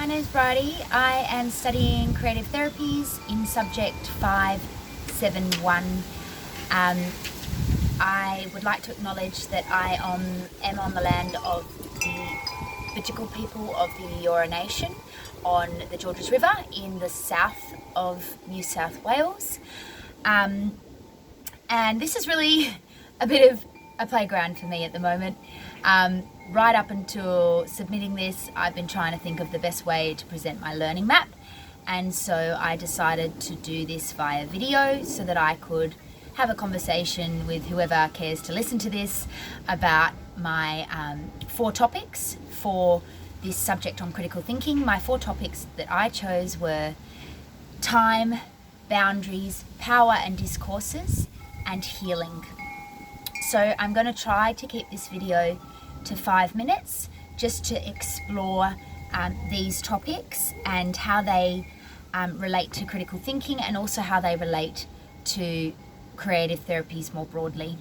name is Bridie. I am studying creative therapies in subject 571. I would like to acknowledge that I am on the land of the Bidjigal people of the Eora Nation on the Georges River in the south of New South Wales. And this is really a bit of a playground for me at the moment. Right up until submitting this, I've been trying to think of the best way to present my learning map, and so I decided to do this via video so that I could have a conversation with whoever cares to listen to this about my 4 topics for this subject on critical thinking. My 4 topics that I chose were time, boundaries, power and discourses, and healing. So I'm going to try to keep this video to 5 minutes just to explore these topics and how they relate to critical thinking, and also how they relate to creative therapies more broadly.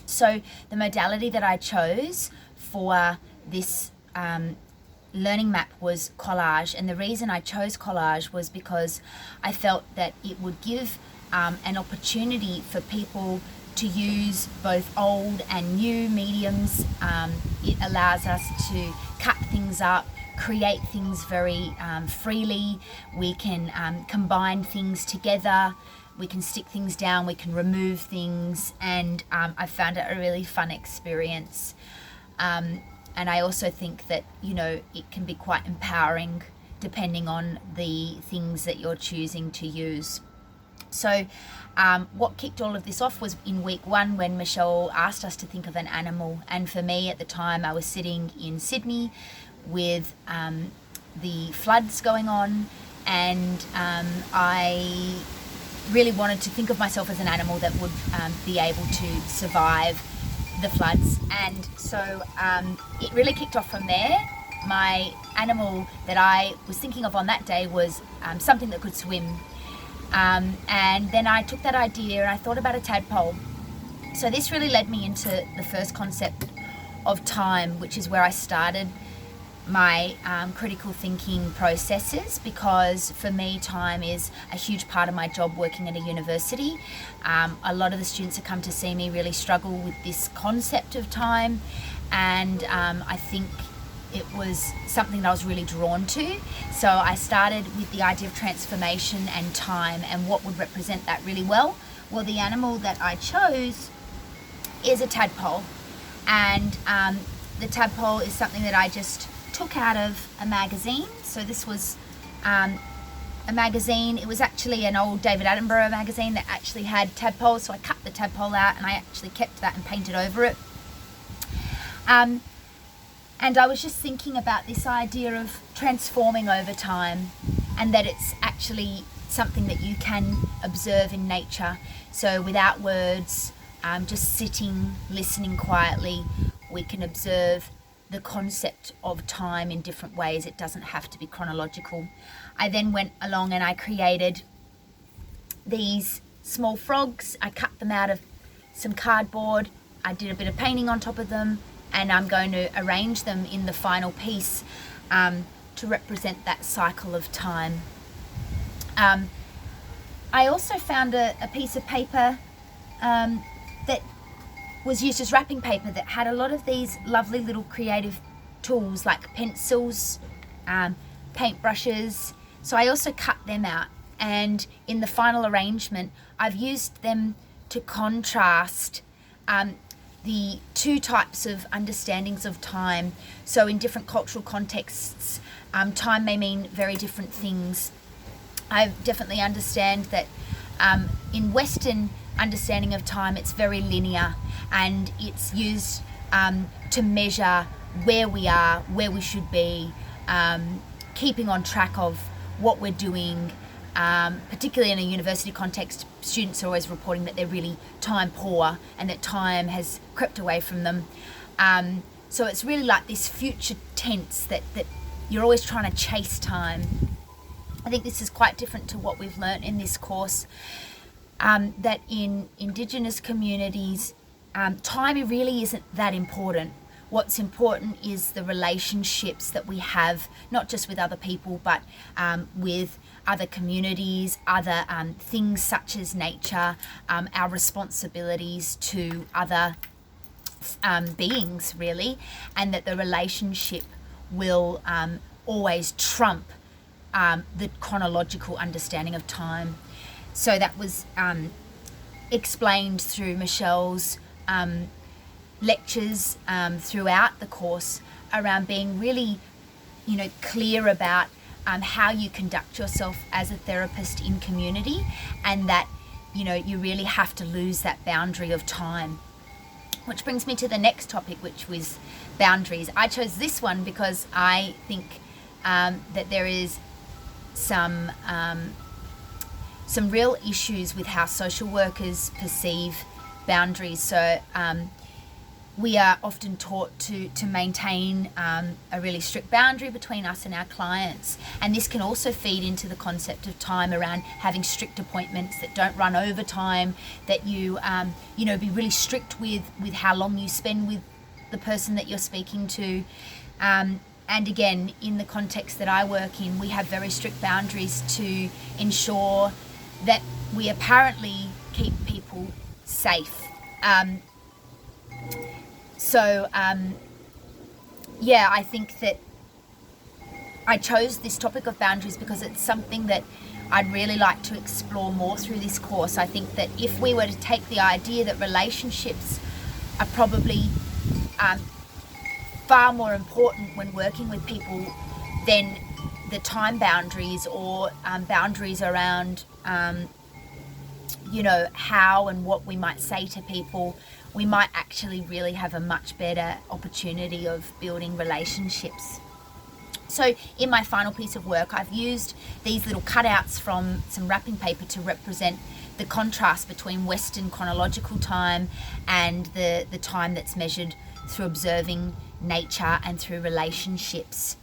So the modality that I chose for this learning map was collage, and the reason I chose collage was because I felt that it would give an opportunity for people to use both old and new mediums. It allows us to cut things up, create things very freely. We can combine things together, we can stick things down, we can remove things, and I found it a really fun experience. And I also think that, you know, it can be quite empowering depending on the things that you're choosing to use. So what kicked all of this off was in week 1 when Michelle asked us to think of an animal, and for me at the time I was sitting in Sydney with the floods going on, and I really wanted to think of myself as an animal that would be able to survive the floods, and so it really kicked off from there. My animal that I was thinking of on that day was something that could swim. And then I took that idea and I thought about a tadpole. So this really led me into the first concept of time, which is where I started my critical thinking processes, because for me time is a huge part of my job working at a university. A lot of the students that come to see me really struggle with this concept of time, and I think it was something that I was really drawn to. So I started with the idea of transformation and time and what would represent that really well. Well, the animal that I chose is a tadpole, and the tadpole is something that I just took out of a magazine. So this was a magazine. It was actually an old David Attenborough magazine that actually had tadpoles, so I cut the tadpole out and I actually kept that and painted over it. And I was just thinking about this idea of transforming over time, and that it's actually something that you can observe in nature. So without words, just sitting, listening quietly, we can observe the concept of time in different ways. It doesn't have to be chronological. I then went along and I created these small frogs. I cut them out of some cardboard. I did a bit of painting on top of them, and I'm going to arrange them in the final piece to represent that cycle of time. I also found a piece of paper that was used as wrapping paper that had a lot of these lovely little creative tools like pencils, paintbrushes. So I also cut them out, and in the final arrangement I've used them to contrast the 2 types of understandings of time. So in different cultural contexts, time may mean very different things. I definitely understand that in Western understanding of time, it's very linear, and it's used to measure where we are, where we should be, keeping on track of what we're doing. Particularly in a university context, students are always reporting that they're really time poor and that time has crept away from them. So it's really like this future tense that you're always trying to chase time. I think this is quite different to what we've learnt in this course, that in Indigenous communities, time really isn't that important. what's important is the relationships that we have, not just with other people, but with other communities, other things such as nature, our responsibilities to other beings, really, and that the relationship will always trump the chronological understanding of time. So that was explained through Michelle's lectures throughout the course around being really, clear about how you conduct yourself as a therapist in community, and that, you really have to lose that boundary of time. Which brings me to the next topic, which was boundaries. I chose this one because I think that there is some real issues with how social workers perceive boundaries. So we are often taught to maintain a really strict boundary between us and our clients, and this can also feed into the concept of time around having strict appointments that don't run over time, that you be really strict with how long you spend with the person that you're speaking to. And again, in the context that I work in, we have very strict boundaries to ensure that we apparently keep people safe. I think that I chose this topic of boundaries because it's something that I'd really like to explore more through this course. I think that if we were to take the idea that relationships are probably far more important when working with people than the time boundaries or boundaries around how and what we might say to people, we might actually really have a much better opportunity of building relationships. So in my final piece of work, I've used these little cutouts from some wrapping paper to represent the contrast between Western chronological time and the time that's measured through observing nature and through relationships.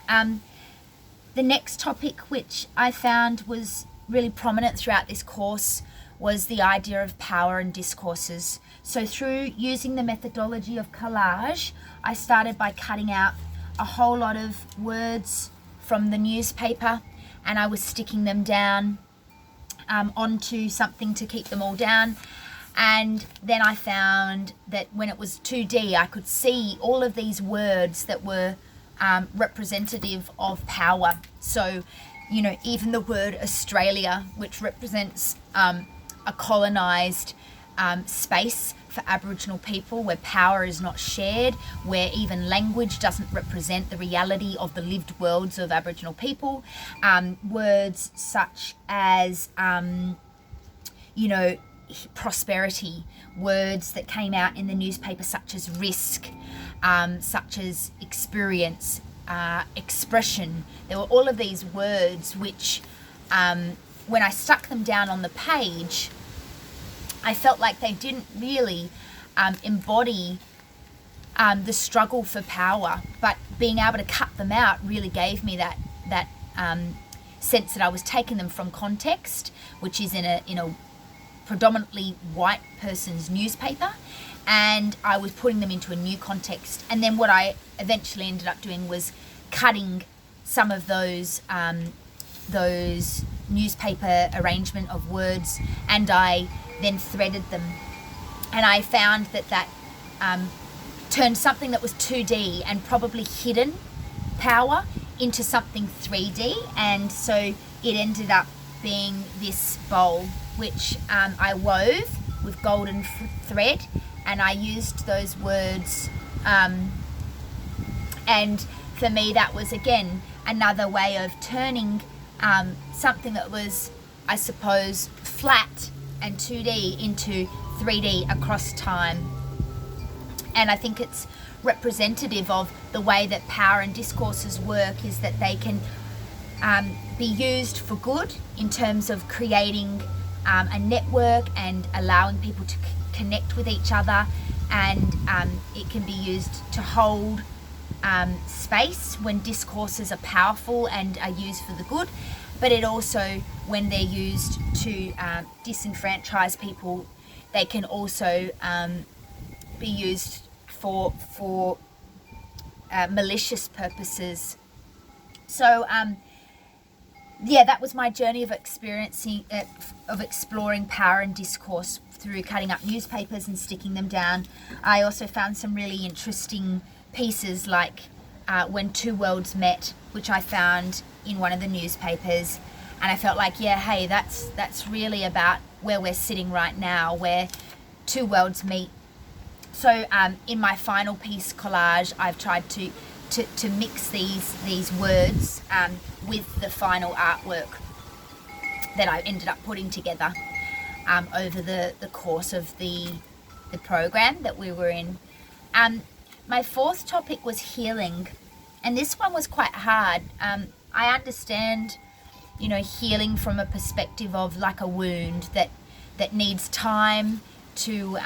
The next topic, which I found was really prominent throughout this course, was the idea of power and discourses. So through using the methodology of collage, I started by cutting out a whole lot of words from the newspaper, and I was sticking them down onto something to keep them all down. And then I found that when it was 2D, I could see all of these words that were representative of power. So, even the word Australia, which represents a colonised space for Aboriginal people, where power is not shared, where even language doesn't represent the reality of the lived worlds of Aboriginal people. Words such as, prosperity, words that came out in the newspaper such as risk, such as experience, expression. There were all of these words which, when I stuck them down on the page, I felt like they didn't really embody the struggle for power, but being able to cut them out really gave me that sense that I was taking them from context, which is in a predominantly white person's newspaper, and I was putting them into a new context. And then what I eventually ended up doing was cutting some of those newspaper arrangement of words, and I then threaded them, and I found that turned something that was 2D and probably hidden power into something 3D, and so it ended up being this bowl which I wove with golden thread, and I used those words, and for me that was again another way of turning something that was, I suppose, flat and 2D into 3D across time. And I think it's representative of the way that power and discourses work, is that they can be used for good in terms of creating a network and allowing people to connect with each other, and it can be used to hold space when discourses are powerful and are used for the good, but it also, when they're used to disenfranchise people, they can also be used for malicious purposes. So yeah, that was my journey of exploring power and discourse through cutting up newspapers and sticking them down. I also found some really interesting pieces like When Two Worlds Met, which I found in one of the newspapers, and I felt like, yeah, hey, that's really about where we're sitting right now, where two worlds meet. So in my final piece collage, I've tried to mix these words with the final artwork that I ended up putting together over the course of the program that we were in. My fourth topic was healing, and this one was quite hard. I understand, healing from a perspective of like a wound that needs time to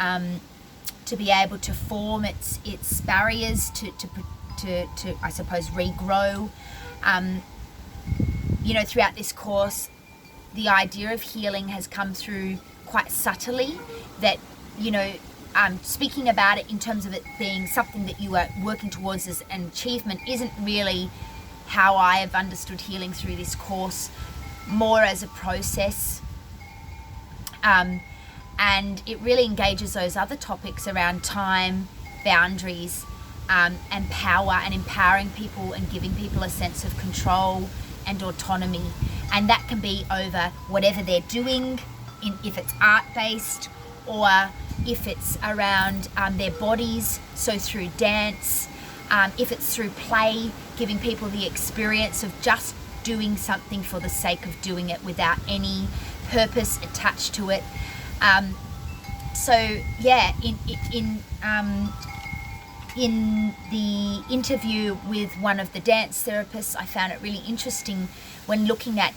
be able to form its barriers to I suppose regrow. Throughout this course, the idea of healing has come through quite subtly, that speaking about it in terms of it being something that you are working towards as an achievement isn't really how I have understood healing through this course, more as a process. And it really engages those other topics around time, boundaries, and power, and empowering people and giving people a sense of control and autonomy. And that can be over whatever they're doing, if it's art-based or if it's around their bodies, so through dance, if it's through play, giving people the experience of just doing something for the sake of doing it without any purpose attached to it. So yeah, in the interview with one of the dance therapists, I found it really interesting when looking at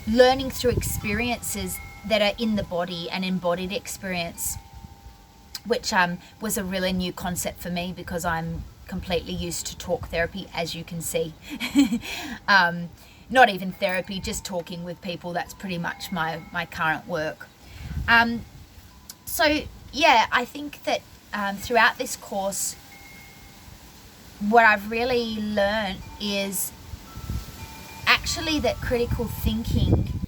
learning through experiences that are in the body, and embodied experience, which was a really new concept for me because I'm completely used to talk therapy, as you can see. Not even therapy, just talking with people. That's pretty much my current work. So yeah, I think that throughout this course, what I've really learned is actually that critical thinking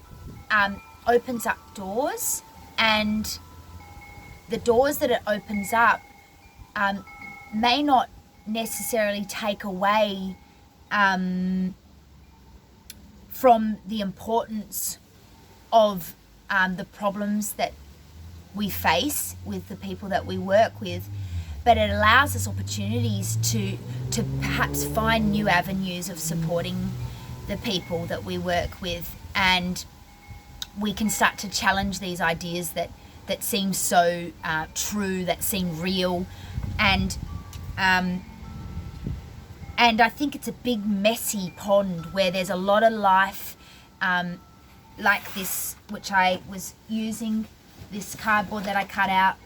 opens up doors, and the doors that it opens up may not necessarily take away from the importance of the problems that we face with the people that we work with, but it allows us opportunities to perhaps find new avenues of supporting the people that we work with, and we can start to challenge these ideas that seem so true, that seem real, and I think it's a big messy pond where there's a lot of life like this, which I was using this cardboard that I cut out,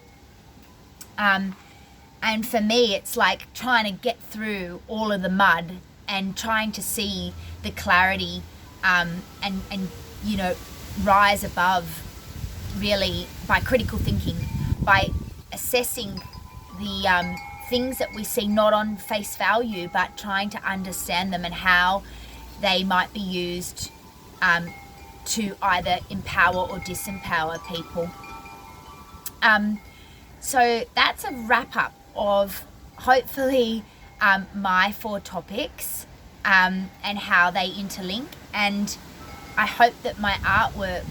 and for me it's like trying to get through all of the mud and trying to see the clarity and rise above, really, by critical thinking, by assessing the things that we see not on face value, but trying to understand them and how they might be used to either empower or disempower people. So that's a wrap up of hopefully my 4 topics and how they interlink, and I hope that my artwork,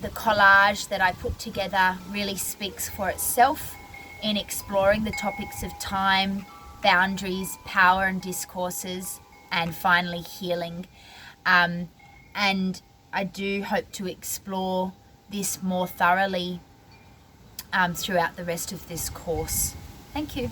the collage that I put together, really speaks for itself in exploring the topics of time, boundaries, power and discourses, and finally healing. And I do hope to explore this more thoroughly throughout the rest of this course. Thank you.